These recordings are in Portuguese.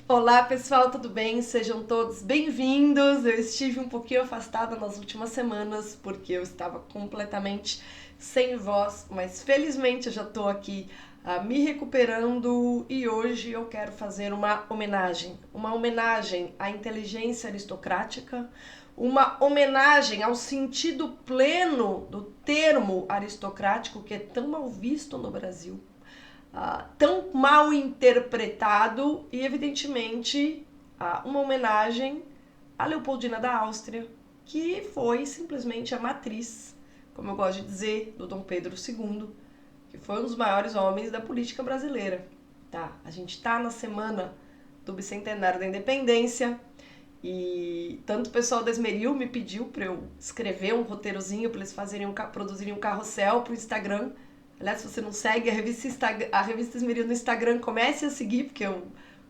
Olá pessoal, tudo bem? Sejam todos bem-vindos. Eu estive um pouquinho afastada nas últimas semanas porque eu estava completamente sem voz, mas felizmente eu já estou aqui me recuperando e hoje eu quero fazer uma homenagem à inteligência aristocrática, uma homenagem ao sentido pleno do termo aristocrático que é tão mal visto no Brasil, tão mal interpretado e, evidentemente, uma homenagem à Leopoldina da Áustria, que foi simplesmente a matriz, como eu gosto de dizer, do Dom Pedro II, que foi um dos maiores homens da política brasileira. Tá? A gente está na semana do bicentenário da independência e tanto o pessoal da Esmeril me pediu para eu escrever um roteirozinho para eles produzirem um carrossel para o Instagram. Aliás, se você não segue a revista Esmeril no Instagram, comece a seguir, porque o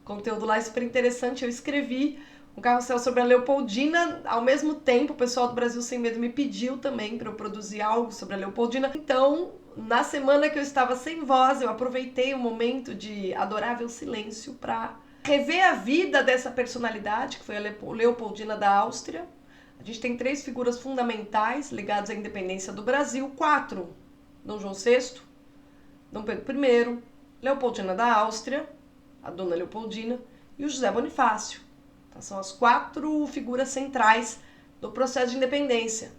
conteúdo lá é super interessante. Eu escrevi um carrossel sobre a Leopoldina. Ao mesmo tempo, o pessoal do Brasil Sem Medo me pediu também para eu produzir algo sobre a Leopoldina. Então, na semana que eu estava sem voz, eu aproveitei o momento de adorável silêncio para rever a vida dessa personalidade, que foi a Leopoldina da Áustria. A gente tem 3 figuras fundamentais ligadas à independência do Brasil, 4. Dom João VI, Dom Pedro I, Leopoldina da Áustria, a Dona Leopoldina, e o José Bonifácio. Então, são as 4 figuras centrais do processo de independência.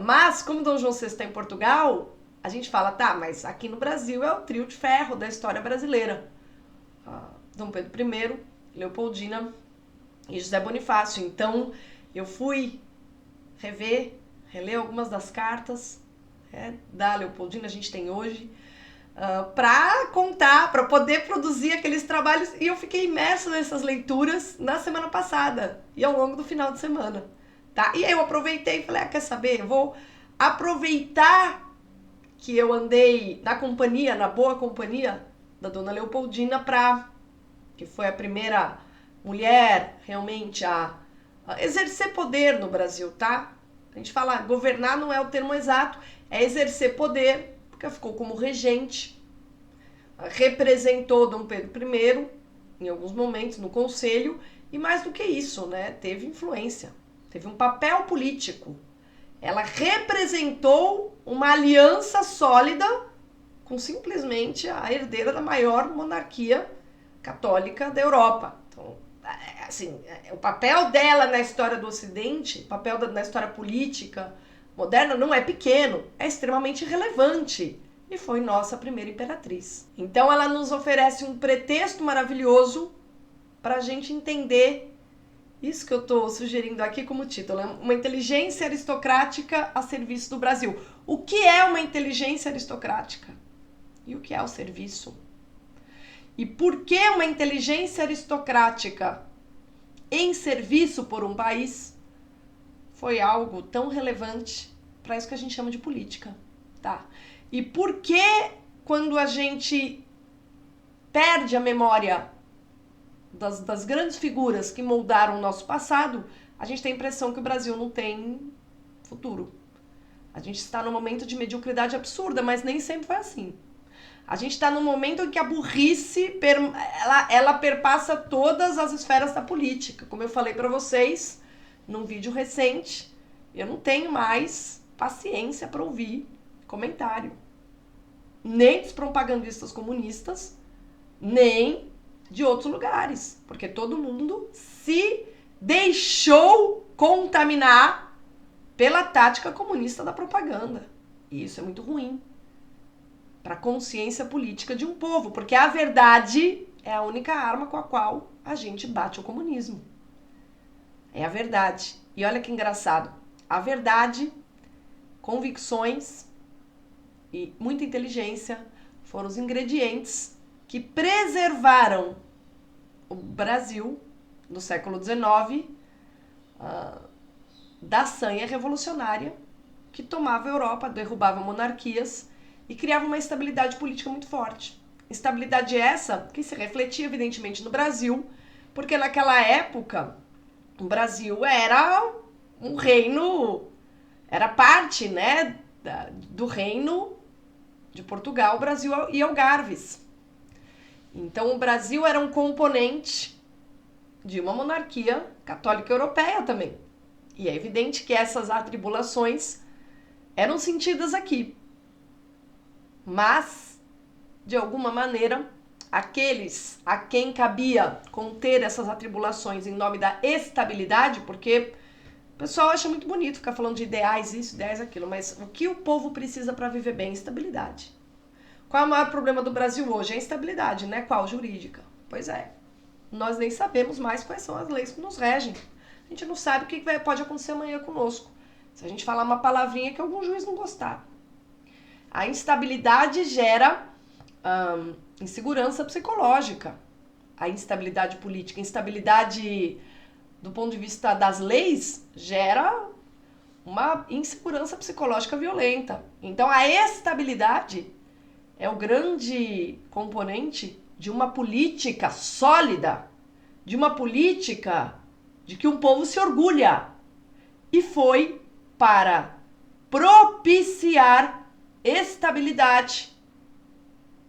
Mas, como Dom João VI está em Portugal, a gente fala, tá, mas aqui no Brasil é o trio de ferro da história brasileira. Dom Pedro I, Leopoldina e José Bonifácio. Então, eu fui reler algumas das cartas da Leopoldina, a gente tem hoje, para contar, para poder produzir aqueles trabalhos. E eu fiquei imersa nessas leituras na semana passada e ao longo do final de semana. Tá? E aí eu aproveitei e falei, quer saber? Eu vou aproveitar que eu andei na boa companhia da Dona Leopoldina, que foi a primeira mulher realmente a exercer poder no Brasil, tá? A gente fala, governar não é o termo exato, é exercer poder, porque ficou como regente, representou Dom Pedro I em alguns momentos no conselho, e mais do que isso, né, teve influência, teve um papel político. Ela representou uma aliança sólida com simplesmente a herdeira da maior monarquia católica da Europa. Então, assim, o papel dela na história do Ocidente, o papel na história política moderna não é pequeno, é extremamente relevante. E foi nossa primeira imperatriz. Então ela nos oferece um pretexto maravilhoso para a gente entender isso que eu estou sugerindo aqui como título, uma inteligência aristocrática a serviço do Brasil. O que é uma inteligência aristocrática? E o que é o serviço? E por que uma inteligência aristocrática em serviço por um país foi algo tão relevante para isso que a gente chama de política, tá? E por que, quando a gente perde a memória das grandes figuras que moldaram o nosso passado, a gente tem a impressão que o Brasil não tem futuro. A gente está num momento de mediocridade absurda, mas nem sempre foi assim. A gente está num momento em que a burrice ela perpassa todas as esferas da política. Como eu falei para vocês num vídeo recente, eu não tenho mais paciência para ouvir comentário. Nem dos propagandistas comunistas, nem de outros lugares. Porque todo mundo se deixou contaminar pela tática comunista da propaganda. E isso é muito ruim para a consciência política de um povo, porque a verdade é a única arma com a qual a gente bate o comunismo. É a verdade. E olha que engraçado. A verdade, convicções e muita inteligência foram os ingredientes que preservaram o Brasil no século XIX da sanha revolucionária que tomava a Europa, derrubava monarquias e criava uma estabilidade política muito forte. Estabilidade essa que se refletia, evidentemente, no Brasil, porque naquela época o Brasil era um reino, era parte, né, do reino de Portugal, Brasil e Algarves. Então o Brasil era um componente de uma monarquia católica europeia também. E é evidente que essas atribulações eram sentidas aqui. Mas, de alguma maneira, aqueles a quem cabia conter essas atribulações em nome da estabilidade, porque o pessoal acha muito bonito ficar falando de ideais isso, ideais aquilo, mas o que o povo precisa para viver bem é estabilidade. Qual é o maior problema do Brasil hoje? É a instabilidade, né? Qual? Jurídica. Pois é. Nós nem sabemos mais quais são as leis que nos regem. A gente não sabe o que pode acontecer amanhã conosco. Se a gente falar uma palavrinha que algum juiz não gostar. A instabilidade gera insegurança psicológica. A instabilidade política, a instabilidade do ponto de vista das leis, gera uma insegurança psicológica violenta. Então, a estabilidade é o grande componente de uma política sólida, de uma política de que um povo se orgulha. E foi para propiciar estabilidade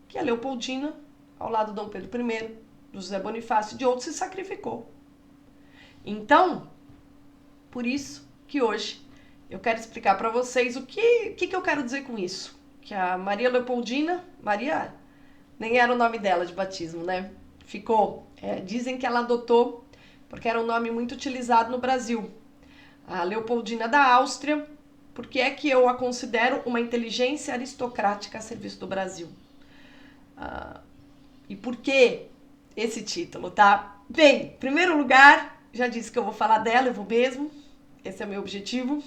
que a Leopoldina, ao lado de Dom Pedro I, do José Bonifácio e de outros, se sacrificou. Então, por isso que hoje eu quero explicar para vocês o que eu quero dizer com isso. Que a Maria Leopoldina, Maria nem era o nome dela de batismo, né? Ficou. Dizem que ela adotou porque era um nome muito utilizado no Brasil. A Leopoldina da Áustria, porque é que eu a considero uma inteligência aristocrática a serviço do Brasil. E por que esse título, tá? Bem, em primeiro lugar, já disse que eu vou falar dela, eu vou mesmo. Esse é o meu objetivo.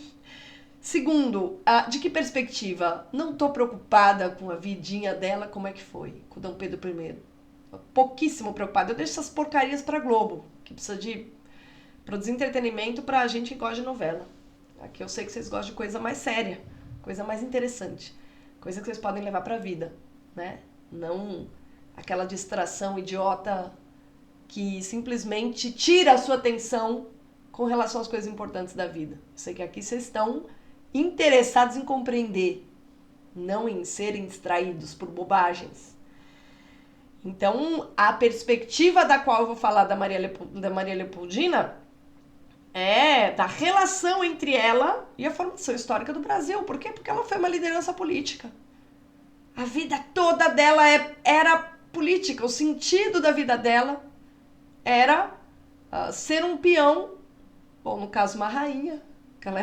Segundo, de que perspectiva? Não estou preocupada com a vidinha dela, como é que foi, com o Dom Pedro I. Pouquíssimo preocupada. Eu deixo essas porcarias pra Globo, que precisa de produzir entretenimento pra gente que gosta de novela. Aqui eu sei que vocês gostam de coisa mais séria, coisa mais interessante, coisa que vocês podem levar pra vida, né? Não aquela distração idiota que simplesmente tira a sua atenção com relação às coisas importantes da vida. Eu sei que aqui vocês estão interessados em compreender, não em serem distraídos por bobagens. Então, a perspectiva da qual eu vou falar da Maria Leopoldina é da relação entre ela e a formação histórica do Brasil. Por quê? Porque ela foi uma liderança política. A vida toda dela era política. O sentido da vida dela era ser um peão, ou no caso uma rainha, que ela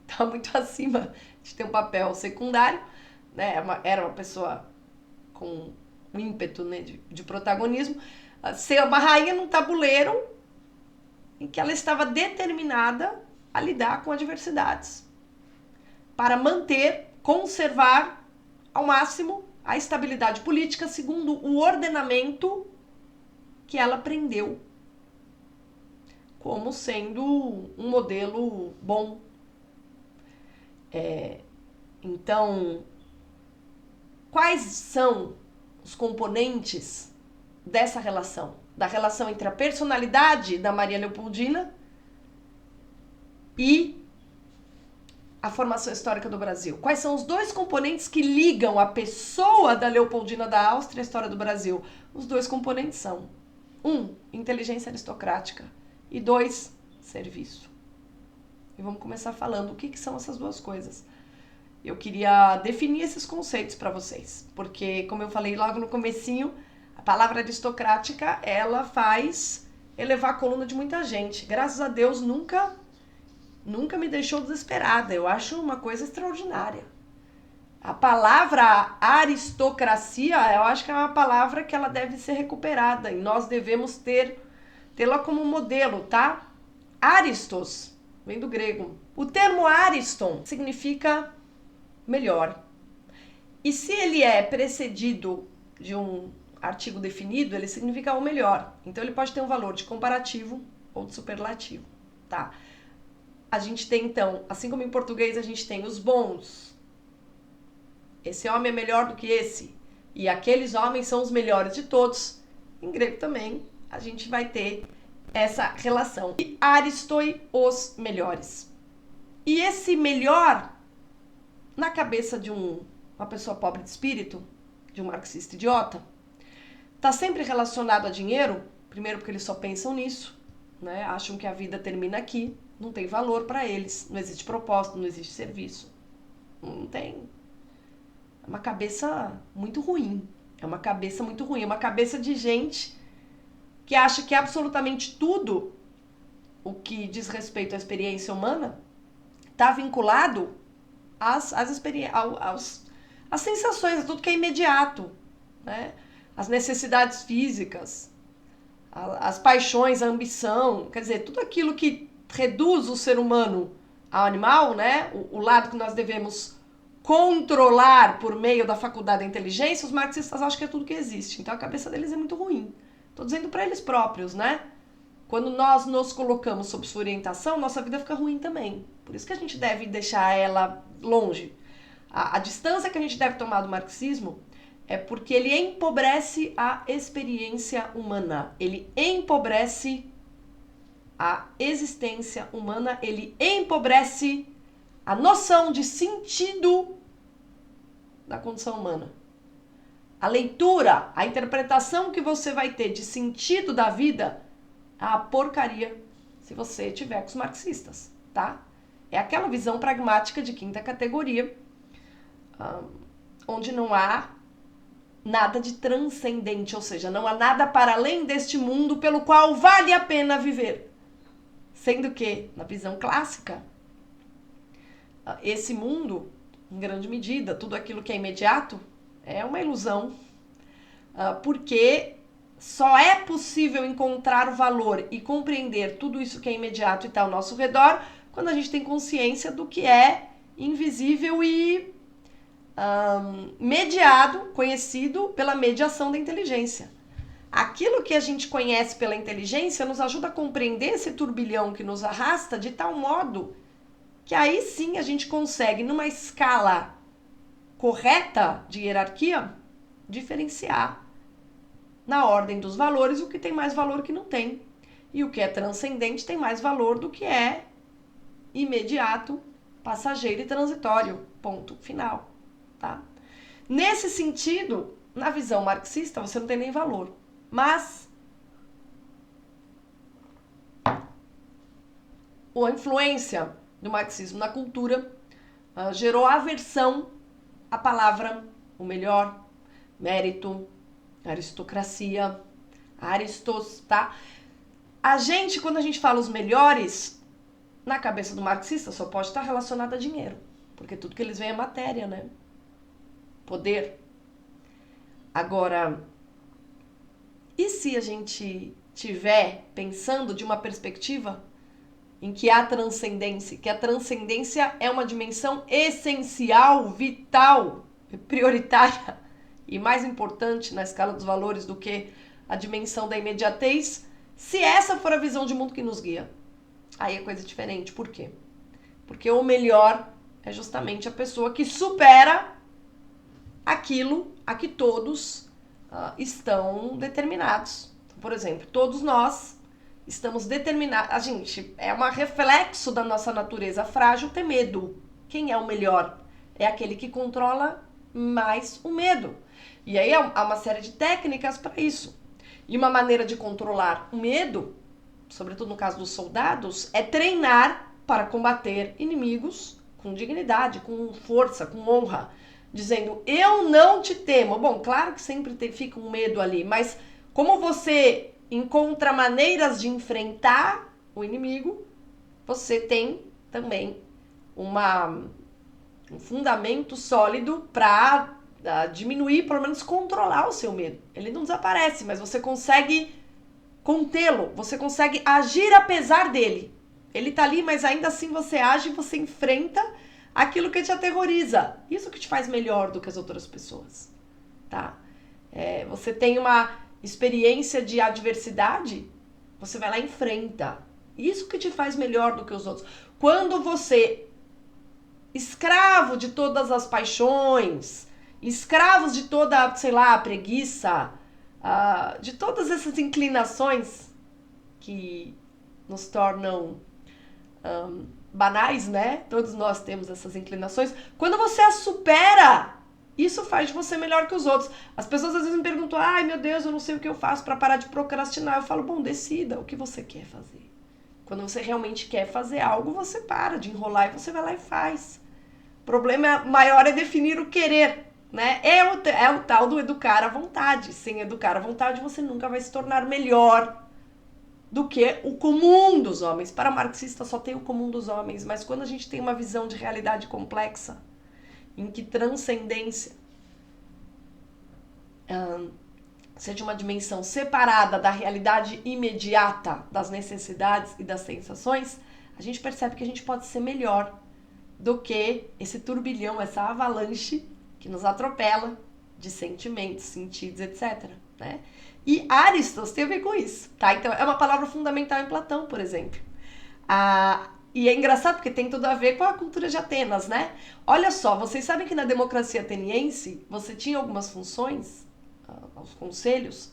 estava muito acima de ter um papel secundário, né? Era uma pessoa com um ímpeto, né, de protagonismo, ser uma rainha num tabuleiro em que ela estava determinada a lidar com adversidades para manter, conservar ao máximo a estabilidade política segundo o ordenamento que ela aprendeu como sendo um modelo bom. Então, quais são os componentes dessa relação? Da relação entre a personalidade da Maria Leopoldina e a formação histórica do Brasil. Quais são os dois componentes que ligam a pessoa da Leopoldina da Áustria à história do Brasil? Os dois componentes são: 1, inteligência aristocrática, e 2, serviço. E vamos começar falando o que são essas duas coisas. Eu queria definir esses conceitos para vocês, porque, como eu falei logo no comecinho, a palavra aristocrática, ela faz elevar a coluna de muita gente. Graças a Deus, nunca me deixou desesperada. Eu acho uma coisa extraordinária. A palavra aristocracia, eu acho que é uma palavra que ela deve ser recuperada, e nós devemos tê-la como modelo, tá? Aristos vem do grego. O termo ariston significa melhor. E se ele é precedido de um artigo definido, ele significa o melhor. Então ele pode ter um valor de comparativo ou de superlativo, tá? A gente tem, então, assim como em português a gente tem os bons. Esse homem é melhor do que esse. E aqueles homens são os melhores de todos. Em grego também a gente vai ter essa relação. E aristoi, os melhores. E esse melhor, na cabeça de uma pessoa pobre de espírito, de um marxista idiota, está sempre relacionado a dinheiro. Primeiro porque eles só pensam nisso. né? Acham que a vida termina aqui, não tem valor para eles, não existe propósito, não existe serviço. Não tem. É uma cabeça muito ruim. É uma cabeça muito ruim. É uma cabeça de gente que acha que absolutamente tudo o que diz respeito à experiência humana está vinculado às sensações, a tudo que é imediato, né? As necessidades físicas, as paixões, a ambição, quer dizer, tudo aquilo que reduz o ser humano ao animal, né? O lado que nós devemos controlar por meio da faculdade da inteligência, os marxistas acham que é tudo que existe. Então a cabeça deles é muito ruim. Estou dizendo para eles próprios, né? Quando nós nos colocamos sob sua orientação, nossa vida fica ruim também. Por isso que a gente deve deixar ela longe. A distância que a gente deve tomar do marxismo é porque ele empobrece a experiência humana. Ele empobrece a existência humana, ele empobrece a noção de sentido da condição humana. A leitura, a interpretação que você vai ter de sentido da vida é a porcaria se você tiver com os marxistas, tá? É aquela visão pragmática de quinta categoria, onde não há nada de transcendente, ou seja, não há nada para além deste mundo pelo qual vale a pena viver. Sendo que, na visão clássica, esse mundo, em grande medida, tudo aquilo que é imediato, é uma ilusão, porque só é possível encontrar valor e compreender tudo isso que é imediato e está ao nosso redor quando a gente tem consciência do que é invisível e mediado, conhecido pela mediação da inteligência. Aquilo que a gente conhece pela inteligência nos ajuda a compreender esse turbilhão que nos arrasta de tal modo que aí sim a gente consegue, numa escala correta de hierarquia, diferenciar na ordem dos valores o que tem mais valor que não tem. E o que é transcendente tem mais valor do que é imediato, passageiro e transitório. Ponto final. Tá? Nesse sentido, na visão marxista, você não tem nem valor. Mas a influência do marxismo na cultura gerou aversão à palavra o melhor, mérito, aristocracia, aristos, tá? A gente, quando a gente fala os melhores, na cabeça do marxista só pode estar relacionado a dinheiro, porque tudo que eles veem é matéria, né? Poder. Agora, e se a gente tiver pensando de uma perspectiva em que há transcendência, que a transcendência é uma dimensão essencial, vital, prioritária e mais importante na escala dos valores do que a dimensão da imediatez, se essa for a visão de mundo que nos guia, aí é coisa diferente. Por quê? Porque o melhor é justamente a pessoa que supera aquilo a que todos estão determinados. Então, por exemplo, todos nós estamos determinados. A gente é um reflexo da nossa natureza frágil ter medo. Quem é o melhor? É aquele que controla mais o medo. E aí há uma série de técnicas para isso. E uma maneira de controlar o medo, sobretudo no caso dos soldados, é treinar para combater inimigos com dignidade, com força, com honra. Dizendo, eu não te temo. Bom, claro que sempre fica um medo ali, mas como você encontra maneiras de enfrentar o inimigo, você tem também um fundamento sólido para diminuir, pelo menos controlar o seu medo. Ele não desaparece, mas você consegue contê-lo, você consegue agir apesar dele. Ele tá ali, mas ainda assim você age, você enfrenta aquilo que te aterroriza. Isso que te faz melhor do que as outras pessoas, tá? Você tem uma experiência de adversidade, você vai lá e enfrenta. Isso que te faz melhor do que os outros. Quando você, escravo de todas as paixões, escravos de toda, sei lá, preguiça, de todas essas inclinações que nos tornam banais, né? Todos nós temos essas inclinações. Quando você as supera, isso faz de você melhor que os outros. As pessoas às vezes me perguntam, ai meu Deus, eu não sei o que eu faço para parar de procrastinar. Eu falo, bom, decida o que você quer fazer. Quando você realmente quer fazer algo, você para de enrolar e você vai lá e faz. O problema maior é definir o querer, né? É o tal do educar à vontade. Sem educar à vontade, você nunca vai se tornar melhor do que o comum dos homens. Para marxista só tem o comum dos homens, mas quando a gente tem uma visão de realidade complexa, em que transcendência seja uma dimensão separada da realidade imediata, das necessidades e das sensações, a gente percebe que a gente pode ser melhor do que esse turbilhão, essa avalanche que nos atropela de sentimentos, sentidos, etc. Né? E Aristos tem a ver com isso, tá? Então é uma palavra fundamental em Platão, por exemplo. E é engraçado porque tem tudo a ver com a cultura de Atenas, né? Olha só, vocês sabem que na democracia ateniense você tinha algumas funções, os conselhos,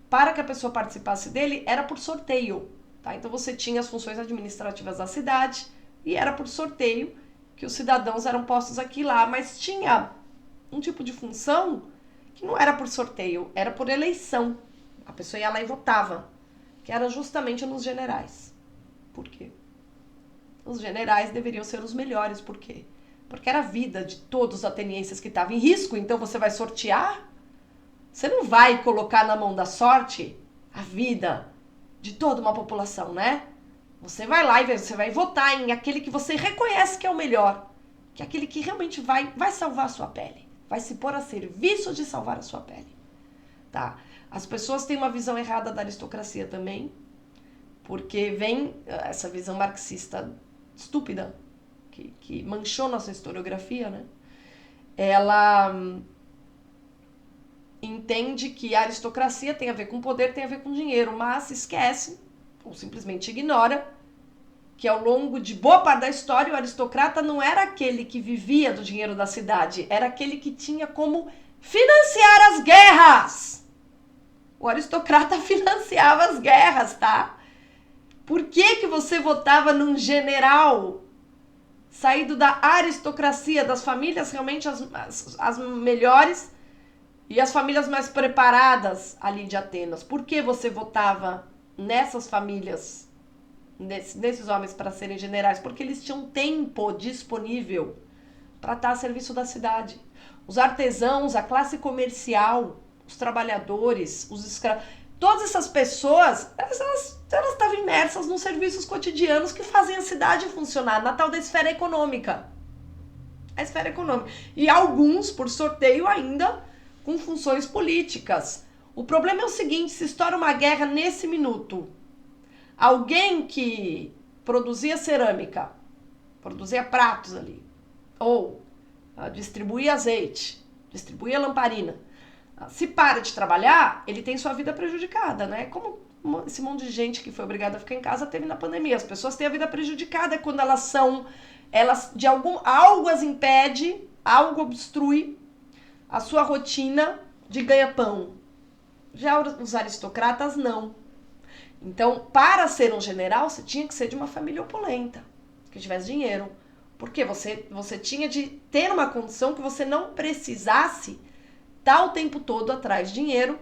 para que a pessoa participasse dele era por sorteio, tá? Então você tinha as funções administrativas da cidade e era por sorteio que os cidadãos eram postos aqui e lá, mas tinha um tipo de função que não era por sorteio, era por eleição. A pessoa ia lá e votava, que era justamente nos generais. Por quê? Os generais deveriam ser os melhores, por quê? Porque era a vida de todos os atenienses que estavam em risco, então você vai sortear? Você não vai colocar na mão da sorte a vida de toda uma população, né? Você vai lá e você vai votar em aquele que você reconhece que é o melhor, que é aquele que realmente vai salvar a sua pele, vai se pôr a serviço de salvar a sua pele, tá? As pessoas têm uma visão errada da aristocracia também, porque vem essa visão marxista estúpida, que manchou nossa historiografia, né? Ela entende que a aristocracia tem a ver com poder, tem a ver com dinheiro, mas esquece, ou simplesmente ignora, que ao longo de boa parte da história o aristocrata não era aquele que vivia do dinheiro da cidade, era aquele que tinha como financiar as guerras. O aristocrata financiava as guerras, tá? Por que você votava num general saído da aristocracia, das famílias realmente as melhores e as famílias mais preparadas ali de Atenas? Por que você votava nessas famílias, nesses homens para serem generais? Porque eles tinham tempo disponível para estar a serviço da cidade. Os artesãos, a classe comercial, os trabalhadores, os escravos, todas essas pessoas, elas estavam imersas nos serviços cotidianos que fazem a cidade funcionar, na tal da esfera econômica. A esfera econômica. E alguns, por sorteio, ainda com funções políticas. O problema é o seguinte, se estoura uma guerra nesse minuto, alguém que produzia cerâmica, produzia pratos ali, ou distribuía azeite, distribuía lamparina, se para de trabalhar, ele tem sua vida prejudicada, né? Como esse monte de gente que foi obrigada a ficar em casa teve na pandemia. As pessoas têm a vida prejudicada quando algo as impede, algo obstrui a sua rotina de ganha-pão. Já os aristocratas, não. Então, para ser um general, você tinha que ser de uma família opulenta, que tivesse dinheiro. Porque você tinha de ter uma condição que você não precisasse estar o tempo todo atrás de dinheiro,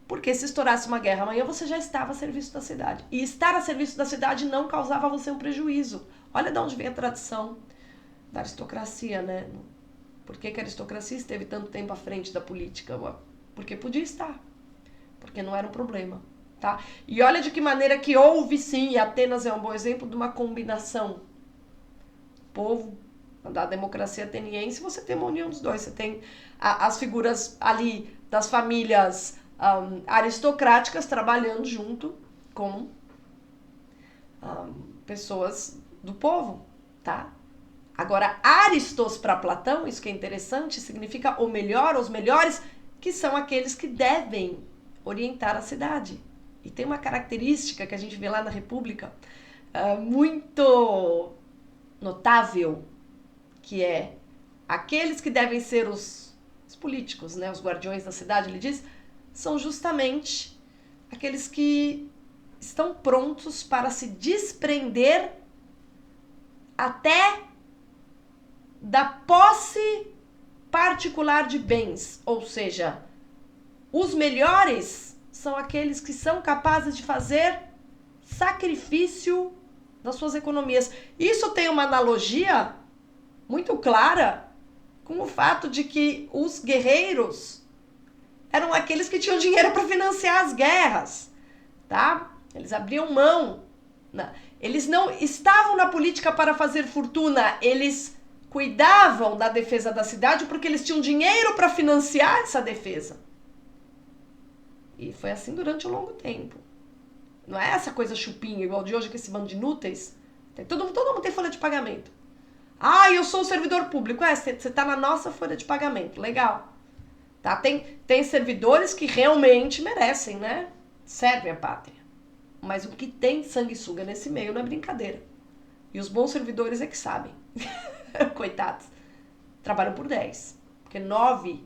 porque se estourasse uma guerra amanhã, você já estava a serviço da cidade. E estar a serviço da cidade não causava a você um prejuízo. Olha de onde vem a tradição da aristocracia, né? Por que a aristocracia esteve tanto tempo à frente da política? Porque podia estar. Porque não era um problema, tá? E olha de que maneira que houve, sim, e Atenas é um bom exemplo de uma combinação. Povo, da democracia ateniense, você tem uma união dos dois. Você tem as figuras ali das famílias aristocráticas trabalhando junto com pessoas do povo, tá? Agora, Aristos para Platão, isso que é interessante, significa o melhor, os melhores, que são aqueles que devem orientar a cidade. E tem uma característica que a gente vê lá na República muito notável, que é aqueles que devem ser os políticos, né, os guardiões da cidade, ele diz, são justamente aqueles que estão prontos para se desprender até da posse particular de bens, ou seja, os melhores são aqueles que são capazes de fazer sacrifício das suas economias. Isso tem uma analogia muito clara com o fato de que os guerreiros eram aqueles que tinham dinheiro para financiar as guerras, tá? Eles abriam mão. Eles não estavam na política para fazer fortuna, eles cuidavam da defesa da cidade porque eles tinham dinheiro para financiar essa defesa. E foi assim durante um longo tempo. Não é essa coisa chupinha, igual de hoje, que esse bando de inúteis. Todo mundo tem folha de pagamento. Ah, eu sou um servidor público. Você está na nossa folha de pagamento. Legal. Tá? Tem servidores que realmente merecem, né? Servem a pátria. Mas o que tem sanguessuga nesse meio não é brincadeira. E os bons servidores é que sabem. Coitados. Trabalham por 10. Porque 9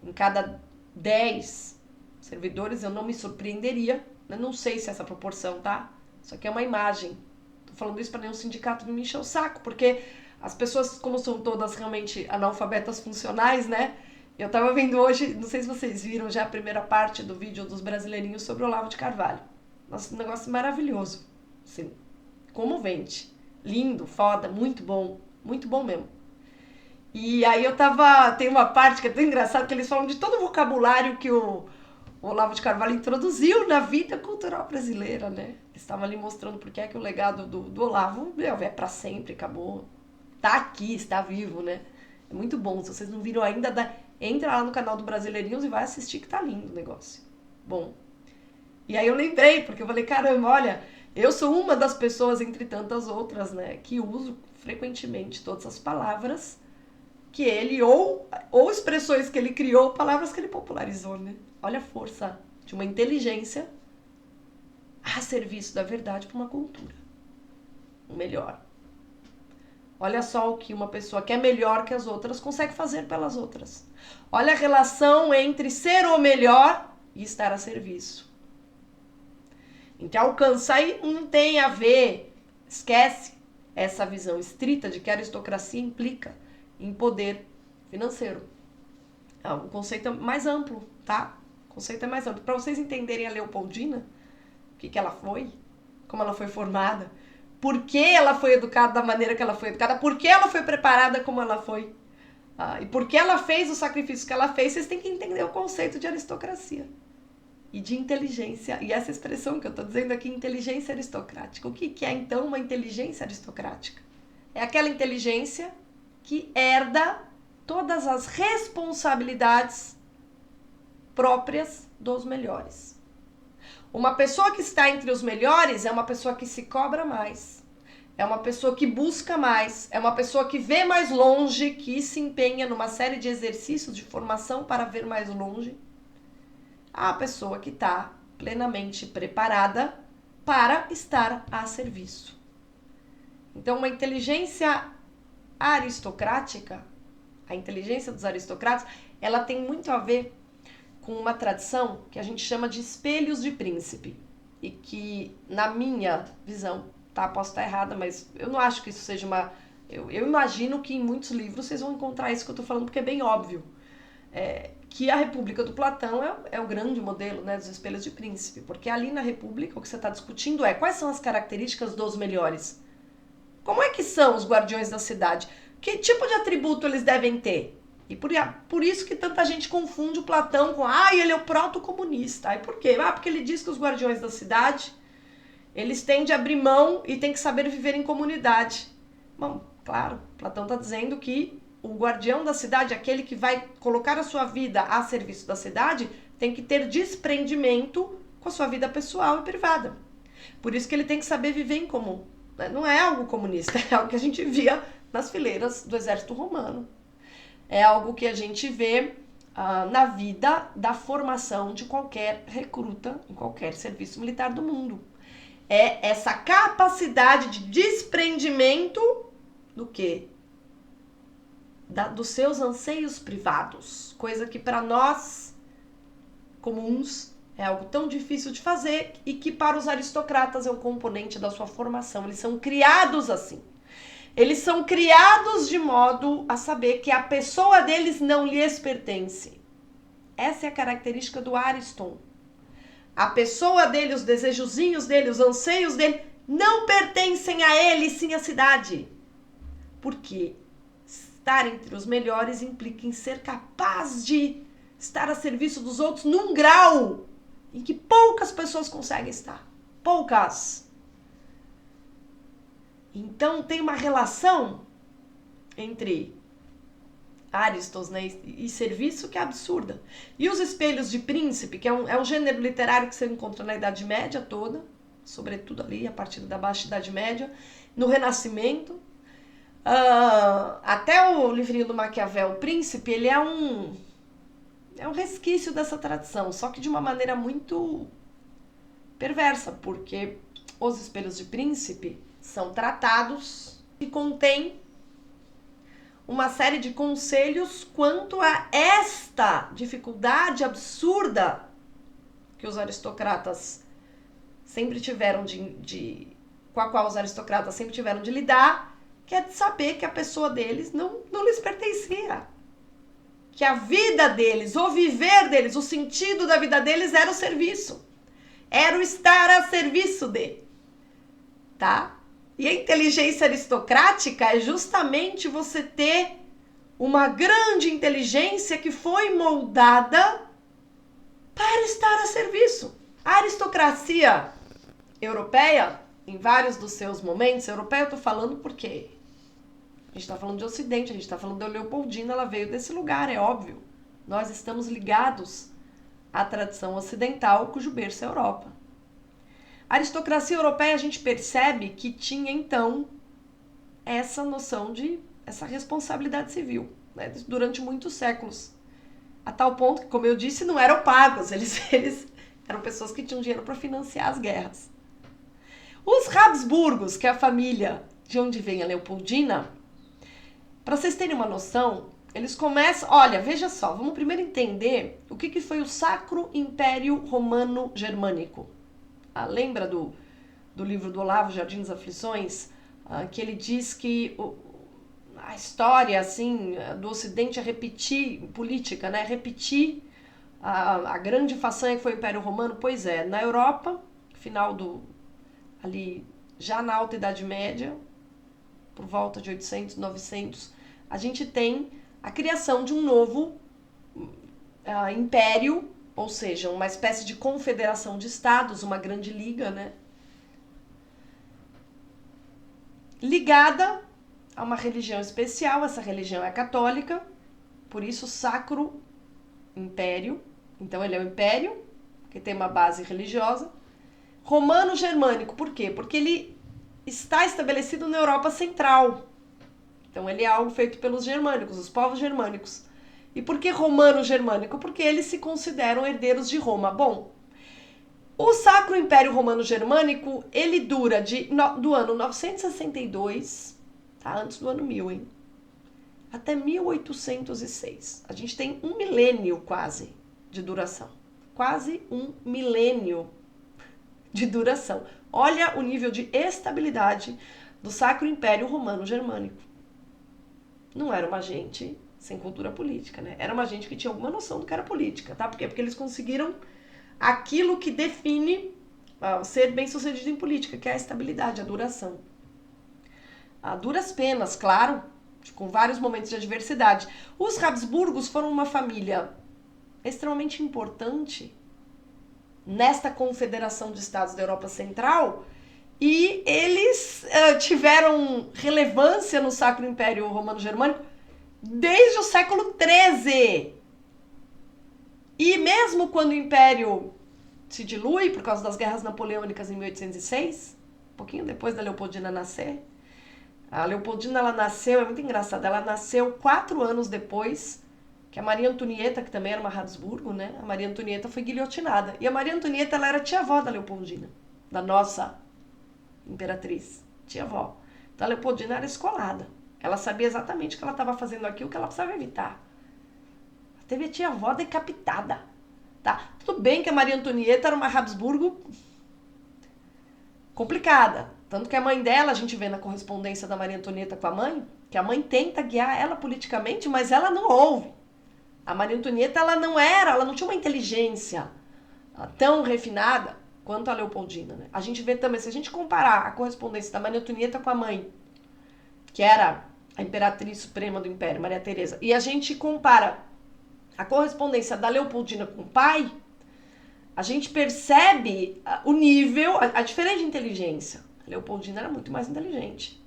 em cada 10 servidores eu não me surpreenderia. Eu não sei se é essa proporção, tá? Isso aqui é uma imagem. Tô falando isso para nenhum sindicato me encher o saco. Porque as pessoas, como são todas realmente analfabetas funcionais, né? Eu tava vendo hoje, não sei se vocês viram já a primeira parte do vídeo dos brasileirinhos sobre o Olavo de Carvalho. Nossa, um negócio maravilhoso. Assim, comovente. Lindo, foda, muito bom mesmo. E aí tem uma parte que é tão engraçada que eles falam de todo o vocabulário que o Olavo de Carvalho introduziu na vida cultural brasileira, né? Eles estavam ali mostrando por que é que o legado do Olavo é pra sempre, acabou. Tá aqui, está vivo, né? É muito bom. Se vocês não viram ainda, entra lá no canal do Brasileirinhos e vai assistir que tá lindo o negócio. Bom. E aí eu lembrei, porque eu falei, caramba, olha, eu sou uma das pessoas, entre tantas outras, né, que uso frequentemente todas as palavras que ele, ou expressões que ele criou, palavras que ele popularizou, né? Olha a força de uma inteligência a serviço da verdade para uma cultura. O melhor. Olha só o que uma pessoa que é melhor que as outras consegue fazer pelas outras. Olha a relação entre ser o melhor e estar a serviço. Então, alcançar aí não tem a ver, esquece essa visão estrita de que a aristocracia implica em poder financeiro. O conceito é mais amplo, tá? O conceito é mais amplo. Para vocês entenderem a Leopoldina, o que ela foi, como ela foi formada, por que ela foi educada da maneira que ela foi educada, por que ela foi preparada como ela foi, e por que ela fez o sacrifício que ela fez, vocês têm que entender o conceito de aristocracia e de inteligência. E essa expressão que eu estou dizendo aqui, inteligência aristocrática. O que é, então, uma inteligência aristocrática? É aquela inteligência que herda todas as responsabilidades próprias dos melhores. Uma pessoa que está entre os melhores é uma pessoa que se cobra mais, é uma pessoa que busca mais, é uma pessoa que vê mais longe, que se empenha numa série de exercícios de formação para ver mais longe. A pessoa que está plenamente preparada para estar a serviço. Então, uma inteligência aristocrática, a inteligência dos aristocratas, ela tem muito a ver com uma tradição que a gente chama de espelhos de príncipe. E que, na minha visão, tá, posso estar errada, mas eu não acho que isso seja uma... Eu imagino que em muitos livros vocês vão encontrar isso que eu estou falando, porque é bem óbvio. Que a República do Platão é o grande modelo, né, dos espelhos de príncipe. Porque ali na República o que você está discutindo é quais são as características dos melhores. Como é que são os guardiões da cidade? Que tipo de atributo eles devem ter? E por isso que tanta gente confunde o Platão com ele é o proto-comunista. E por quê? Porque ele diz que os guardiões da cidade, eles têm de abrir mão e têm que saber viver em comunidade. Bom, claro, Platão está dizendo que o guardião da cidade, aquele que vai colocar a sua vida a serviço da cidade, tem que ter desprendimento com a sua vida pessoal e privada. Por isso que ele tem que saber viver em comum. Não é algo comunista, é algo que a gente via nas fileiras do exército romano. É algo que a gente vê na vida da formação de qualquer recruta em qualquer serviço militar do mundo. É essa capacidade de desprendimento do quê? Dos seus anseios privados. Coisa que para nós, comuns, é algo tão difícil de fazer e que para os aristocratas é um componente da sua formação. Eles são criados assim. Eles são criados de modo a saber que a pessoa deles não lhes pertence. Essa é a característica do Ariston. A pessoa dele, os desejozinhos dele, os anseios dele, não pertencem a ele, sim à cidade. Porque estar entre os melhores implica em ser capaz de estar a serviço dos outros num grau em que poucas pessoas conseguem estar. Poucas. Então tem uma relação entre Aristos, né, e serviço que é absurda. E os espelhos de príncipe, que é um gênero literário que você encontra na Idade Média toda, sobretudo ali a partir da Baixa Idade Média, no Renascimento. Até o livrinho do Maquiavel, O Príncipe, ele é um resquício dessa tradição, só que de uma maneira muito perversa, porque os espelhos de príncipe são tratados que contêm uma série de conselhos quanto a esta dificuldade absurda que os aristocratas sempre tiveram com a qual os aristocratas sempre tiveram de lidar, que é de saber que a pessoa deles não lhes pertencia. Que a vida deles, o viver deles, o sentido da vida deles era o serviço. Era o estar a serviço de. Tá? E a inteligência aristocrática é justamente você ter uma grande inteligência que foi moldada para estar a serviço. A aristocracia europeia, em vários dos seus momentos, europeia eu tô falando porque a gente está falando de Ocidente, a gente está falando da Leopoldina, ela veio desse lugar, é óbvio. Nós estamos ligados à tradição ocidental, cujo berço é a Europa. A aristocracia europeia, a gente percebe que tinha, então, essa noção essa responsabilidade civil, né, durante muitos séculos. A tal ponto que, como eu disse, não eram pagos, eles eram pessoas que tinham dinheiro para financiar as guerras. Os Habsburgos, que é a família de onde vem a Leopoldina, para vocês terem uma noção, eles começam... Olha, veja só, vamos primeiro entender o que foi o Sacro Império Romano Germânico. Lembra do livro do Olavo, Jardim das Aflições, que ele diz que a história assim, do Ocidente é repetir, política, né? Repetir a grande façanha que foi o Império Romano? Pois é, na Europa, final ali, já na Alta Idade Média, por volta de 800, 900, a gente tem a criação de um novo império, ou seja, uma espécie de confederação de estados, uma grande liga, né? Ligada a uma religião especial, essa religião é católica, por isso Sacro Império, então ele é um império, que tem uma base religiosa. Romano-germânico, por quê? Porque ele está estabelecido na Europa Central, então ele é algo feito pelos germânicos, os povos germânicos. E por que romano-germânico? Porque eles se consideram herdeiros de Roma. Bom, o Sacro Império Romano-Germânico, ele dura do ano 962, tá? Antes do ano 1000, hein? Até 1806. A gente tem um milênio quase de duração. Quase um milênio de duração. Olha o nível de estabilidade do Sacro Império Romano-Germânico. Não era uma gente sem cultura política, né? Era uma gente que tinha alguma noção do que era política, tá? Por quê? Porque eles conseguiram aquilo que define ser bem-sucedido em política, que é a estabilidade, a duração. A duras penas, claro, com vários momentos de adversidade. Os Habsburgos foram uma família extremamente importante nesta confederação de estados da Europa Central e eles tiveram relevância no Sacro Império Romano-Germânico desde o século XIII. E mesmo quando o Império se dilui por causa das guerras napoleônicas em 1806, um pouquinho depois da Leopoldina nascer, a Leopoldina, ela nasceu, é muito engraçado, ela nasceu 4 anos depois que a Maria Antonieta, que também era uma Habsburgo, né? A Maria Antonieta foi guilhotinada. E a Maria Antonieta, ela era tia-avó da Leopoldina, da nossa imperatriz, tia-avó. Então a Leopoldina era escolada. Ela sabia exatamente que ela estava fazendo aquilo que ela precisava evitar. Ela teve a tia-avó decapitada. Tá? Tudo bem que a Maria Antonieta era uma Habsburgo complicada. Tanto que a mãe dela, a gente vê na correspondência da Maria Antonieta com a mãe, que a mãe tenta guiar ela politicamente, mas ela não ouve. A Maria Antonieta, ela não tinha uma inteligência tão refinada quanto a Leopoldina, né? A gente vê também, se a gente comparar a correspondência da Maria Antonieta com a mãe, que era a imperatriz suprema do Império, Maria Teresa, e a gente compara a correspondência da Leopoldina com o pai, a gente percebe o nível, a diferença de inteligência. A Leopoldina era muito mais inteligente.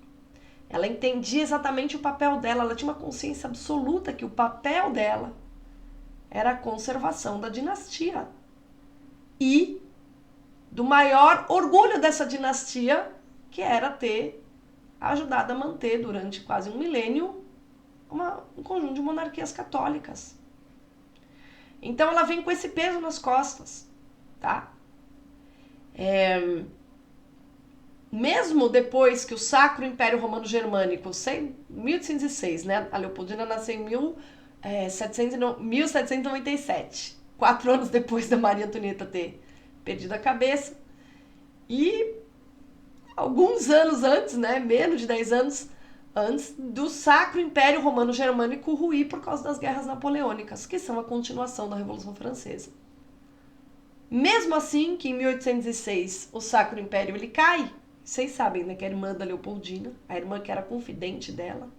Ela entendia exatamente o papel dela, ela tinha uma consciência absoluta que o papel dela era a conservação da dinastia. E do maior orgulho dessa dinastia, que era ter ajudado a manter durante quase um milênio um conjunto de monarquias católicas. Então ela vem com esse peso nas costas, tá? Mesmo depois que o Sacro Império Romano Germânico, 1806, né? A Leopoldina nasceu em 1797, 4 anos depois da Maria Antonieta ter perdido a cabeça. E alguns anos antes, né? Menos de 10 anos antes do Sacro Império Romano Germânico ruir por causa das guerras napoleônicas, que são a continuação da Revolução Francesa. Mesmo assim, que em 1806 o Sacro Império ele cai, vocês sabem, né, que a irmã da Leopoldina, a irmã que era confidente dela,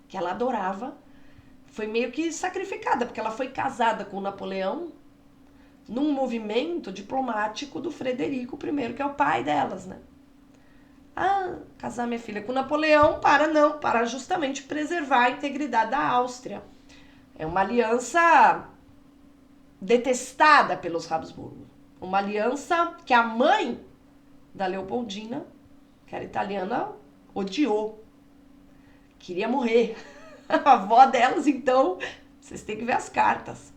que ela adorava, foi meio que sacrificada, porque ela foi casada com Napoleão num movimento diplomático do Frederico I, que é o pai delas, né? Casar minha filha com Napoleão para justamente preservar a integridade da Áustria. É uma aliança detestada pelos Habsburgo. Uma aliança que a mãe da Leopoldina, que era italiana, odiou. Queria morrer. A avó delas, então, vocês têm que ver as cartas.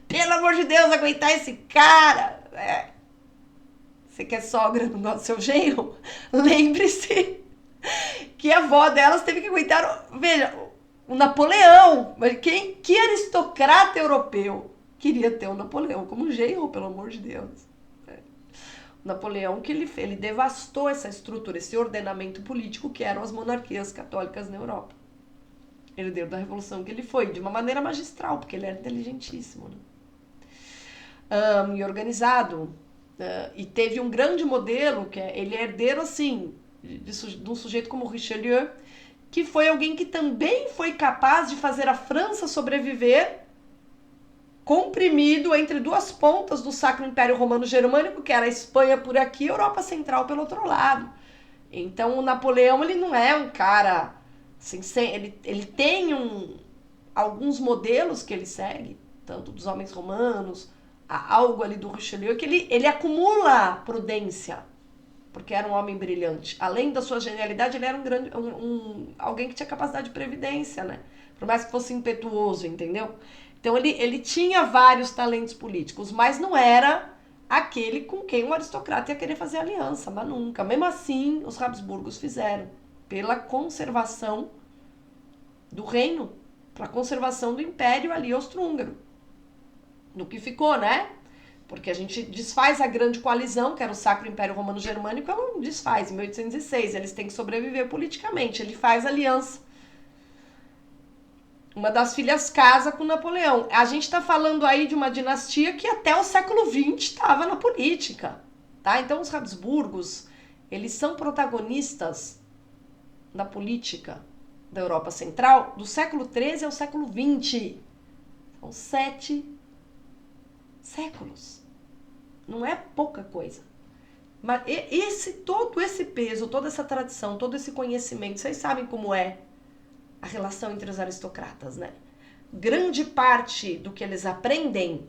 Pelo amor de Deus, aguentar esse cara. Você quer sogra, não gosta do seu genro? Lembre-se que a avó delas teve que aguentar, veja, o Napoleão. Que aristocrata europeu queria ter o Napoleão como genro, pelo amor de Deus? O Napoleão, que ele devastou essa estrutura, esse ordenamento político que eram as monarquias católicas na Europa. Herdeiro da Revolução que ele foi, de uma maneira magistral, porque ele era inteligentíssimo, né? E organizado. E teve um grande modelo, que ele é herdeiro, assim, de um sujeito como Richelieu, que foi alguém que também foi capaz de fazer a França sobreviver comprimido entre duas pontas do Sacro Império Romano Germânico, que era a Espanha por aqui e a Europa Central pelo outro lado. Então o Napoleão, ele não é um cara... Assim, ele tem alguns modelos que ele segue, tanto dos homens romanos, algo ali do Richelieu, que ele acumula prudência, porque era um homem brilhante. Além da sua genialidade, ele era alguém que tinha capacidade de previdência, né? Por mais que fosse impetuoso, entendeu? Então ele tinha vários talentos políticos, mas não era aquele com quem um aristocrata ia querer fazer aliança, mas nunca. Mesmo assim, os Habsburgos fizeram, pela conservação do reino, pela conservação do império ali austro-húngaro. Do que ficou, né? Porque a gente desfaz a grande coalizão, que era o Sacro Império Romano Germânico, ela não desfaz em 1806, eles têm que sobreviver politicamente, ele faz aliança. Uma das filhas casa com Napoleão. A gente está falando aí de uma dinastia que até o século XX estava na política, tá? Então os Habsburgos, eles são protagonistas da política da Europa Central do século XIII ao século XX. São 7 séculos. Não é pouca coisa. Mas todo esse peso, toda essa tradição, todo esse conhecimento, vocês sabem como é a relação entre os aristocratas, né? Grande parte do que eles aprendem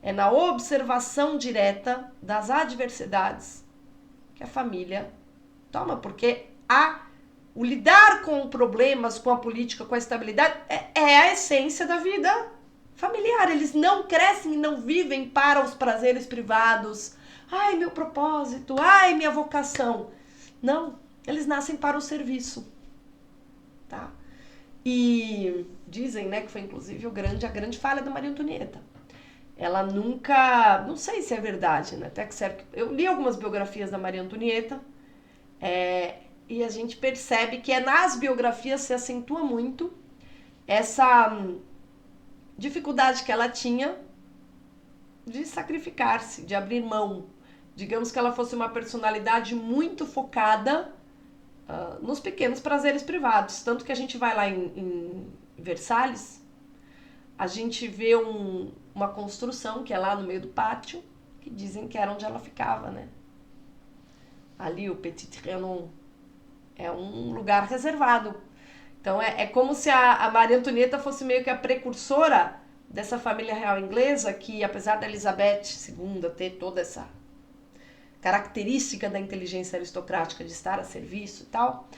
é na observação direta das adversidades que a família toma, porque o lidar com problemas, com a política, com a estabilidade, é a essência da vida familiar. Eles não crescem e não vivem para os prazeres privados. Ai, meu propósito, ai, minha vocação. Não, eles nascem para o serviço, tá? E dizem, né, que foi inclusive a grande falha da Maria Antonieta. Ela nunca, não sei se é verdade, né? Até que certo, eu li algumas biografias da Maria Antonieta, e a gente percebe que nas biografias se acentua muito essa dificuldade que ela tinha de sacrificar-se, de abrir mão. Digamos que ela fosse uma personalidade muito focada nos pequenos prazeres privados. Tanto que a gente vai lá em Versalhes, a gente vê uma construção que é lá no meio do pátio, que dizem que era onde ela ficava, né? Ali o Petit Trianon é um lugar reservado. Então é como se a Maria Antonieta fosse meio que a precursora dessa família real inglesa, que apesar da Elizabeth II ter toda essa característica da inteligência aristocrática de estar a serviço e tal,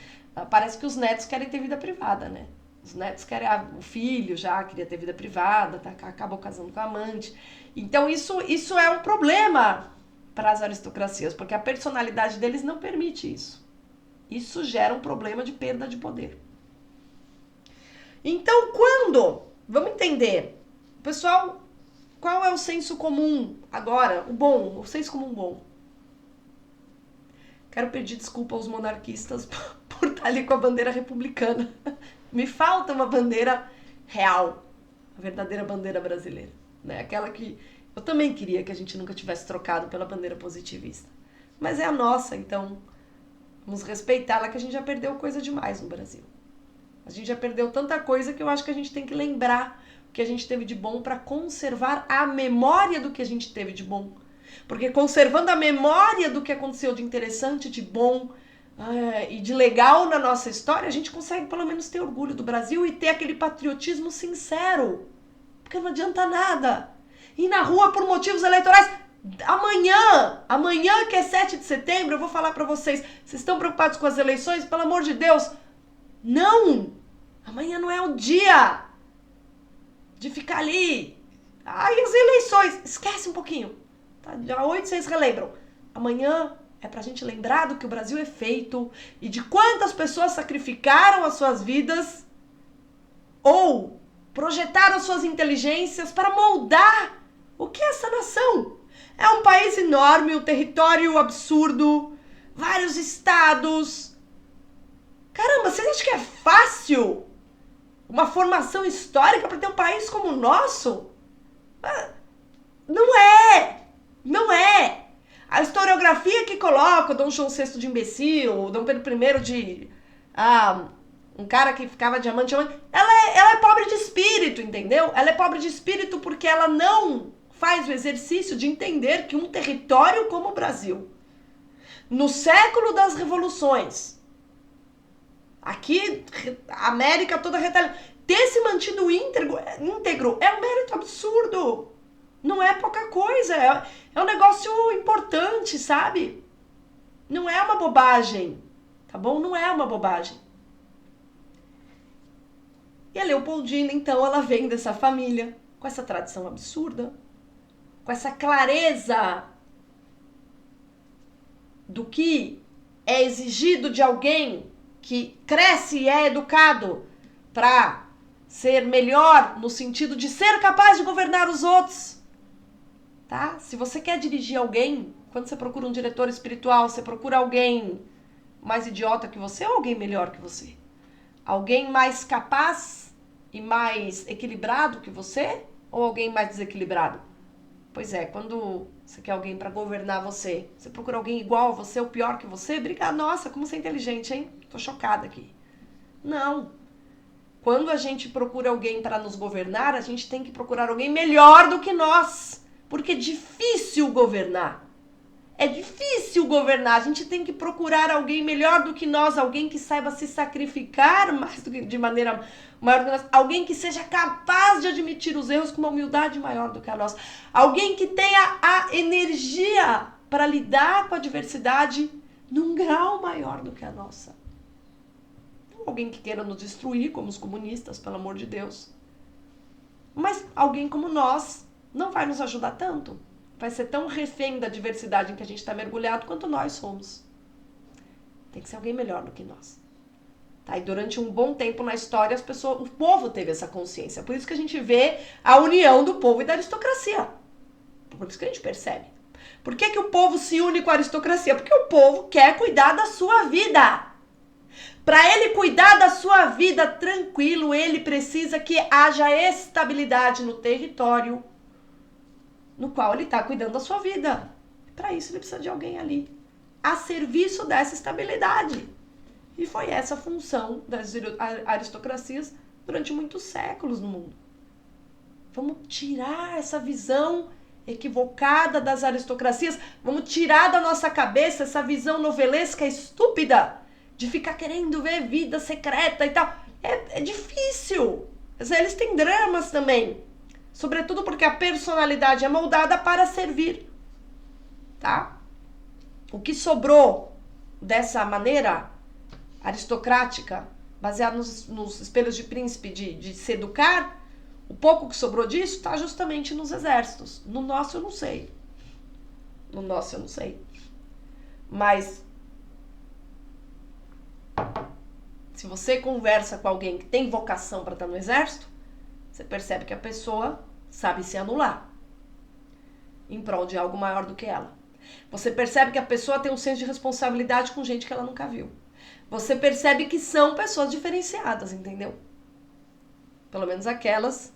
parece que os netos querem ter vida privada, né? Os netos querem, o filho já queria ter vida privada, acabou casando com a amante. Então isso é um problema para as aristocracias, porque a personalidade deles não permite isso. Isso gera um problema de perda de poder. Então, vamos entender, pessoal, qual é o senso comum agora, o senso comum bom? Quero pedir desculpa aos monarquistas por estar ali com a bandeira republicana. Me falta uma bandeira real, a verdadeira bandeira brasileira, né? Aquela que eu também queria que a gente nunca tivesse trocado pela bandeira positivista. Mas é a nossa, então vamos respeitá-la, que a gente já perdeu coisa demais no Brasil. A gente já perdeu tanta coisa que eu acho que a gente tem que lembrar o que a gente teve de bom para conservar a memória do que a gente teve de bom. Porque conservando a memória do que aconteceu de interessante, de bom e de legal na nossa história, a gente consegue pelo menos ter orgulho do Brasil e ter aquele patriotismo sincero. Porque não adianta nada ir na rua por motivos eleitorais. Amanhã que é 7 de setembro, eu vou falar pra vocês estão preocupados com as eleições? Pelo amor de Deus, não! Amanhã não é o dia de ficar ali. Ai, as eleições, esquece um pouquinho. Tá? Dia 8 vocês relembram. Amanhã é pra gente lembrar do que o Brasil é feito e de quantas pessoas sacrificaram as suas vidas ou projetaram suas inteligências para moldar o que é essa nação. É um país enorme, um território absurdo, vários estados. Caramba, vocês acham que é fácil uma formação histórica para ter um país como o nosso? Não é! Não é! A historiografia que coloca o Dom João VI de imbecil, o Dom Pedro I de um cara que ficava diamante, ela é pobre de espírito, entendeu? Ela é pobre de espírito porque ela não faz o exercício de entender que um território como o Brasil, no século das revoluções, aqui, a América toda retalhada, ter se mantido íntegro é um mérito absurdo. Não é pouca coisa, é um negócio importante, sabe? Não é uma bobagem, tá bom? Não é uma bobagem. E a Leopoldina, então, ela vem dessa família, com essa tradição absurda, com essa clareza do que é exigido de alguém que cresce e é educado para ser melhor no sentido de ser capaz de governar os outros. Tá? Se você quer dirigir alguém, quando você procura um diretor espiritual, você procura alguém mais idiota que você ou alguém melhor que você? Alguém mais capaz e mais equilibrado que você ou alguém mais desequilibrado? Pois é, quando você quer alguém para governar você, você procura alguém igual a você ou pior que você? Nossa, como você é inteligente, hein? Tô chocada aqui. Não. Quando a gente procura alguém para nos governar, a gente tem que procurar alguém melhor do que nós. Porque é difícil governar. É difícil governar. A gente tem que procurar alguém melhor do que nós, alguém que saiba se sacrificar de maneira maior do que nós, alguém que seja capaz de admitir os erros com uma humildade maior do que a nossa, alguém que tenha a energia para lidar com a adversidade num grau maior do que a nossa. Não alguém que queira nos destruir, como os comunistas, pelo amor de Deus. Mas alguém como nós não vai nos ajudar tanto. Vai ser tão refém da diversidade em que a gente está mergulhado quanto nós somos. Tem que ser alguém melhor do que nós. Tá? E durante um bom tempo na história, o povo teve essa consciência. Por isso que a gente vê a união do povo e da aristocracia. Por isso que a gente percebe. Por que o povo se une com a aristocracia? Porque o povo quer cuidar da sua vida. Para ele cuidar da sua vida tranquilo, ele precisa que haja estabilidade no território. no qual ele está cuidando da sua vida. Para isso ele precisa de alguém ali, a serviço dessa estabilidade. E foi essa a função das aristocracias durante muitos séculos no mundo. Vamos tirar essa visão equivocada das aristocracias, vamos tirar da nossa cabeça essa visão novelesca estúpida de ficar querendo ver vida secreta e tal. É difícil. Eles têm dramas também. Sobretudo porque a personalidade é moldada para servir. Tá? O que sobrou dessa maneira aristocrática, baseada nos espelhos de príncipe, de se educar, o pouco que sobrou disso está justamente nos exércitos. No nosso eu não sei. No nosso eu não sei. Mas se você conversa com alguém que tem vocação para estar no exército, você percebe que a pessoa sabe se anular em prol de algo maior do que ela. Você percebe que a pessoa tem um senso de responsabilidade com gente que ela nunca viu. Você percebe que são pessoas diferenciadas, entendeu? Pelo menos aquelas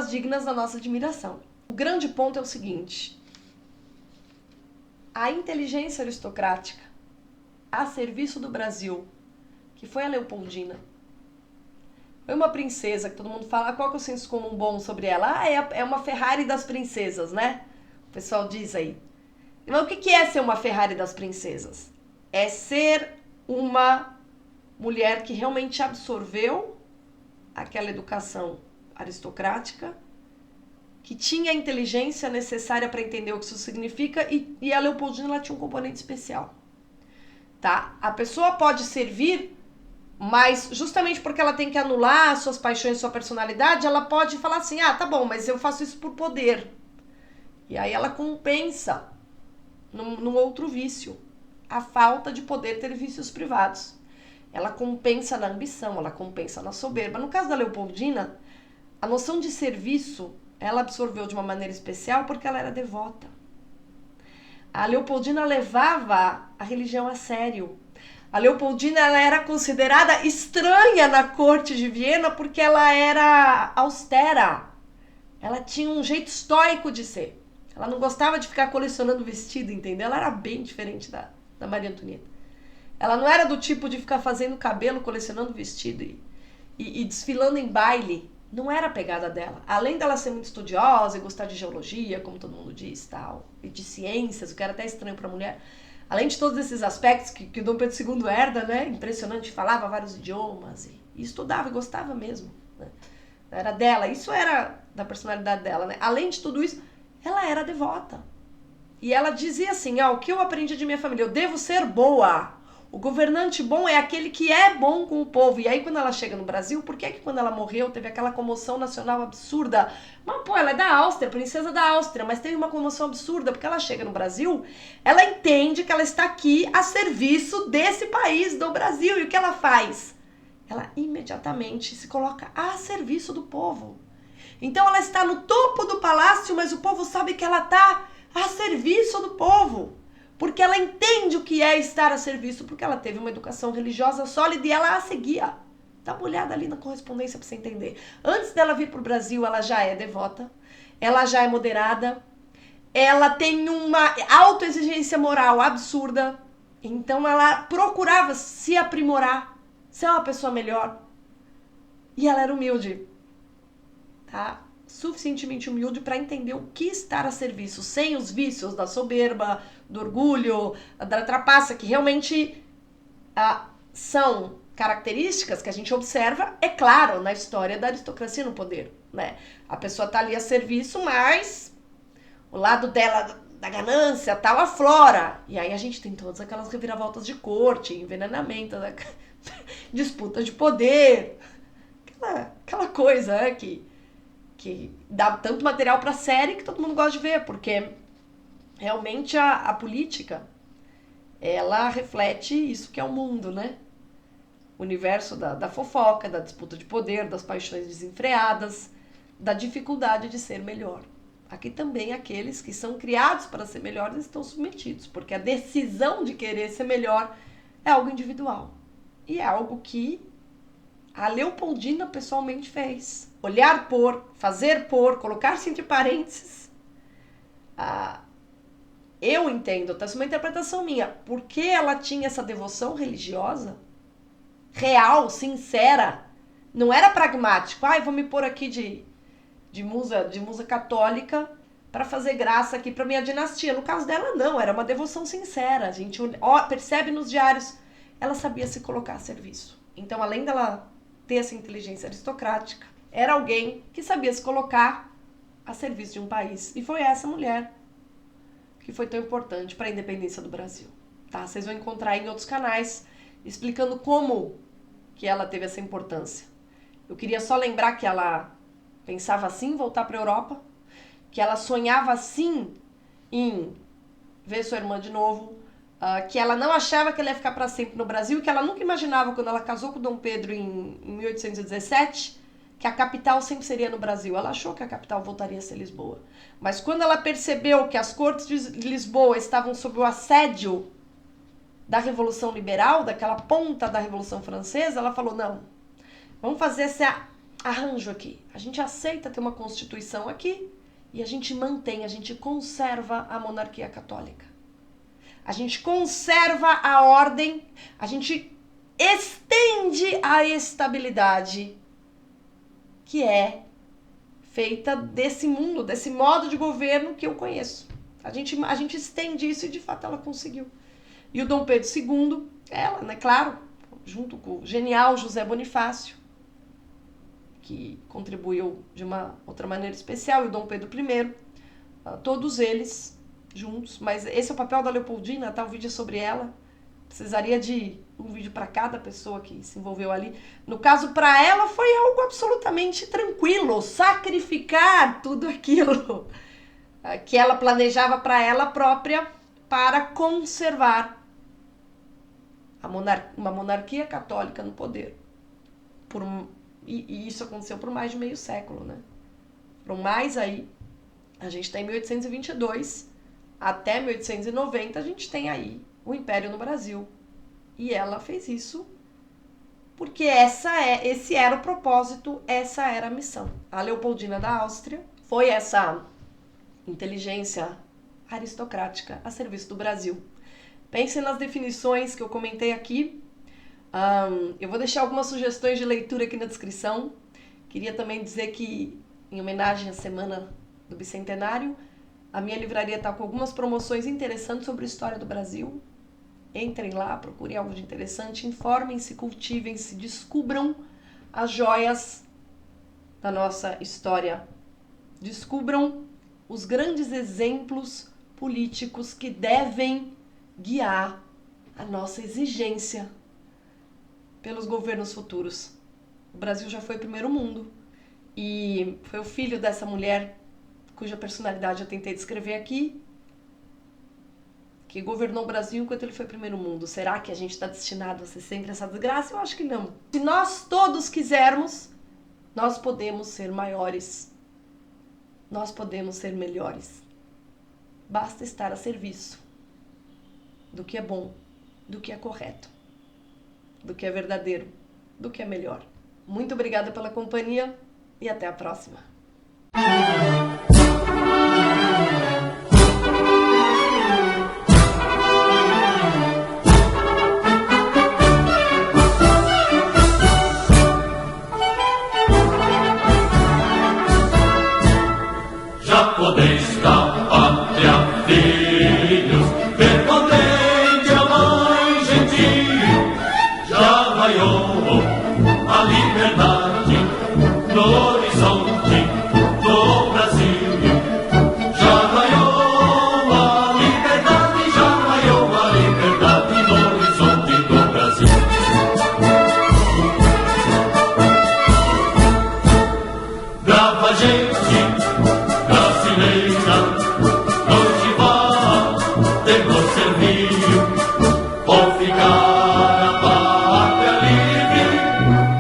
dignas da nossa admiração. O grande ponto é o seguinte: a inteligência aristocrática a serviço do Brasil, que foi a Leopoldina, foi uma princesa que todo mundo fala, qual que é o senso comum bom sobre ela? É uma Ferrari das princesas, né? O pessoal diz aí. Mas o que é ser uma Ferrari das princesas? É ser uma mulher que realmente absorveu aquela educação aristocrática, que tinha a inteligência necessária para entender o que isso significa, e a Leopoldina ela tinha um componente especial. Tá? A pessoa pode servir, mas justamente porque ela tem que anular suas paixões, sua personalidade, ela pode falar assim, tá bom, mas eu faço isso por poder. E aí ela compensa num outro vício, a falta de poder ter vícios privados. Ela compensa na ambição, ela compensa na soberba. No caso da Leopoldina, a noção de serviço, ela absorveu de uma maneira especial porque ela era devota. A Leopoldina levava a religião a sério. A Leopoldina ela era considerada estranha na corte de Viena porque ela era austera. Ela tinha um jeito estoico de ser. Ela não gostava de ficar colecionando vestido, entendeu? Ela era bem diferente da Maria Antonieta. Ela não era do tipo de ficar fazendo cabelo, colecionando vestido e desfilando em baile. Não era a pegada dela. Além dela ser muito estudiosa e gostar de geologia, como todo mundo diz, tal, e de ciências, o que era até estranho para a mulher. Além de todos esses aspectos que o Dom Pedro II herda, né? Impressionante, falava vários idiomas e estudava e gostava mesmo. Né? Era dela, isso era da personalidade dela, né? Além de tudo isso, ela era devota. E ela dizia assim, o que eu aprendi de minha família, eu devo ser boa. O governante bom é aquele que é bom com o povo. E aí quando ela chega no Brasil, por que quando ela morreu teve aquela comoção nacional absurda? Mas ela é da Áustria, princesa da Áustria, mas teve uma comoção absurda porque ela chega no Brasil, ela entende que ela está aqui a serviço desse país, do Brasil. E o que ela faz? Ela imediatamente se coloca a serviço do povo. Então ela está no topo do palácio, mas o povo sabe que ela está a serviço do povo. Porque ela entende o que é estar a serviço, porque ela teve uma educação religiosa sólida e ela a seguia. Dá uma olhada ali na correspondência para você entender. Antes dela vir para o Brasil, ela já é devota, ela já é moderada, ela tem uma autoexigência moral absurda, então ela procurava se aprimorar, ser uma pessoa melhor. E ela era humilde, tá? Suficientemente humilde para entender o que estar a serviço, sem os vícios da soberba, do orgulho, da trapaça, que realmente são características que a gente observa, é claro, na história da aristocracia no poder, né? A pessoa tá ali a serviço, mas o lado dela, da ganância, tal, aflora. E aí a gente tem todas aquelas reviravoltas de corte, envenenamento, né? Disputa de poder, aquela coisa, né, que dá tanto material pra série que todo mundo gosta de ver, porque realmente a política, ela reflete isso que é o mundo, né? O universo da fofoca, da disputa de poder, das paixões desenfreadas, da dificuldade de ser melhor. Aqui também aqueles que são criados para ser melhores estão submetidos, porque a decisão de querer ser melhor é algo individual. E é algo que a Leopoldina pessoalmente fez. olhar por, fazer por, colocar-se entre parênteses, eu entendo, tá? Isso é uma interpretação minha, porque ela tinha essa devoção religiosa, real, sincera, não era pragmático, vou me pôr aqui de musa católica para fazer graça aqui para minha dinastia. No caso dela, não, era uma devoção sincera. A gente percebe nos diários, ela sabia se colocar a serviço. Então, além dela ter essa inteligência aristocrática, era alguém que sabia se colocar a serviço de um país. E foi essa mulher que foi tão importante para a independência do Brasil. Tá? Vocês vão encontrar em outros canais explicando como que ela teve essa importância. Eu queria só lembrar que ela pensava assim em voltar para a Europa, que ela sonhava assim em ver sua irmã de novo, que ela não achava que ela ia ficar para sempre no Brasil, e que ela nunca imaginava, quando ela casou com Dom Pedro em 1817, que a capital sempre seria no Brasil. Ela achou que a capital voltaria a ser Lisboa. Mas quando ela percebeu que as cortes de Lisboa estavam sob o assédio da Revolução Liberal, daquela ponta da Revolução Francesa, ela falou, não, vamos fazer esse arranjo aqui. A gente aceita ter uma Constituição aqui, e a gente mantém, a gente conserva a monarquia católica. A gente conserva a ordem, a gente estende a estabilidade que é feita desse mundo, desse modo de governo que eu conheço. A gente estende isso e de fato ela conseguiu. E o Dom Pedro II, ela, né, claro, junto com o genial José Bonifácio, que contribuiu de uma outra maneira especial, e o Dom Pedro I, todos eles juntos, mas esse é o papel da Leopoldina, tá? Um vídeo sobre ela, precisaria de um vídeo para cada pessoa que se envolveu ali. No caso, para ela, foi algo absolutamente tranquilo, sacrificar tudo aquilo que ela planejava para ela própria para conservar uma monarquia católica no poder. E isso aconteceu por mais de meio século, né? Por mais aí, a gente está em 1822, até 1890 a gente tem aí o Império no Brasil. E ela fez isso porque esse era o propósito, essa era a missão. A Leopoldina da Áustria foi essa inteligência aristocrática a serviço do Brasil. Pensem nas definições que eu comentei aqui. Eu vou deixar algumas sugestões de leitura aqui na descrição. Queria também dizer que, em homenagem à Semana do Bicentenário, a minha livraria está com algumas promoções interessantes sobre a história do Brasil. Entrem lá, procurem algo de interessante, informem-se, cultivem-se, descubram as joias da nossa história. Descubram os grandes exemplos políticos que devem guiar a nossa exigência pelos governos futuros. O Brasil já foi primeiro mundo e foi o filho dessa mulher cuja personalidade eu tentei descrever aqui, que governou o Brasil enquanto ele foi primeiro mundo. Será que a gente está destinado a ser sempre essa desgraça? Eu acho que não. Se nós todos quisermos, nós podemos ser maiores. Nós podemos ser melhores. Basta estar a serviço do que é bom, do que é correto, do que é verdadeiro, do que é melhor. Muito obrigada pela companhia e até a próxima. Já podeis da pátria, filhos, ver contente a mãe gentil. Já raiou a liberdade no horizonte do Brasil. Já raiou a liberdade, já raiou a liberdade no horizonte do Brasil. Brava gente brasileira, onde vá, temos servir, ou ficar a pátria livre,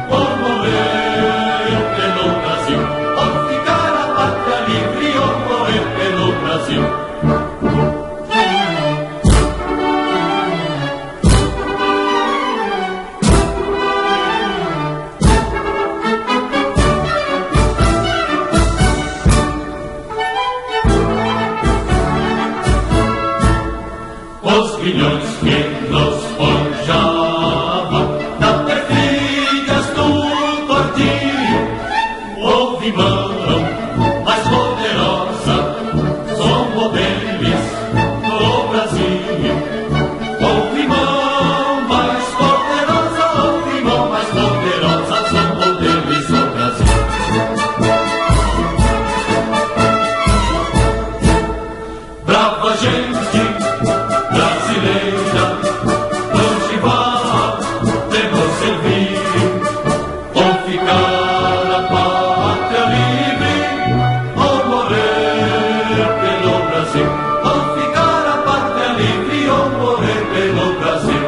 ou morrer pelo Brasil, ou ficar a pátria livre, ou morrer pelo Brasil. milhões que nos forjava da perfídia do tortinho. Houve mão mais poderosa, somos deles no Brasil. Houve mão mais poderosa, houve mão mais poderosa, somos deles no Brasil. Brava gente brasileira, onde vá, temos servir, ou ficar a pátria livre, ou morrer pelo Brasil. Ou ficar a pátria livre, ou morrer pelo Brasil.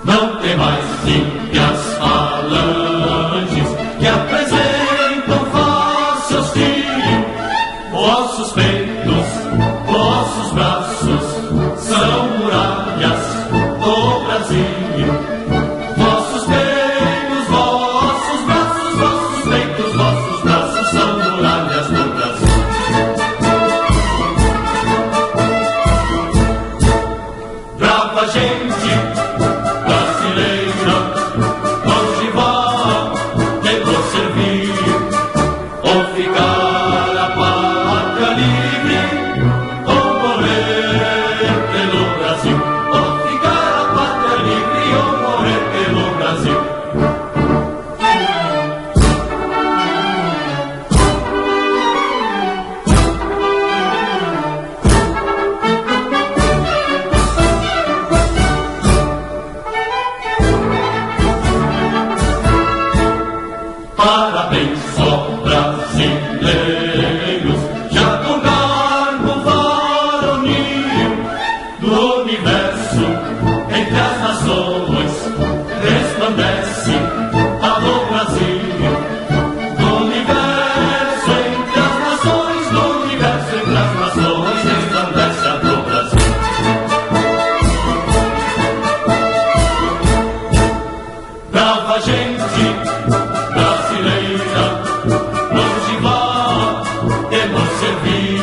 Não tem mais ímpias falanges que apresentam face hostil. Vossos peitos, vossos braços são muralhas do Brasil. Vossos peitos, vossos braços, vossos peitos, vossos braços são muralhas do Brasil. Brava gente brasileira, onde vá, temos servir, ou ficar a pátria livre, ou morrer pelo Brasil. Ou ficar a pátria livre, ou morrer pelo Brasil. Parabéns, ó brasileiros, já com garbo varonil do universo, entre as nações, resplandece alô Brasil. Do universo, entre as nações, do universo, entre as nações, resplandece alô Brasil. Brava gente brasileira, onde vá, temos servir,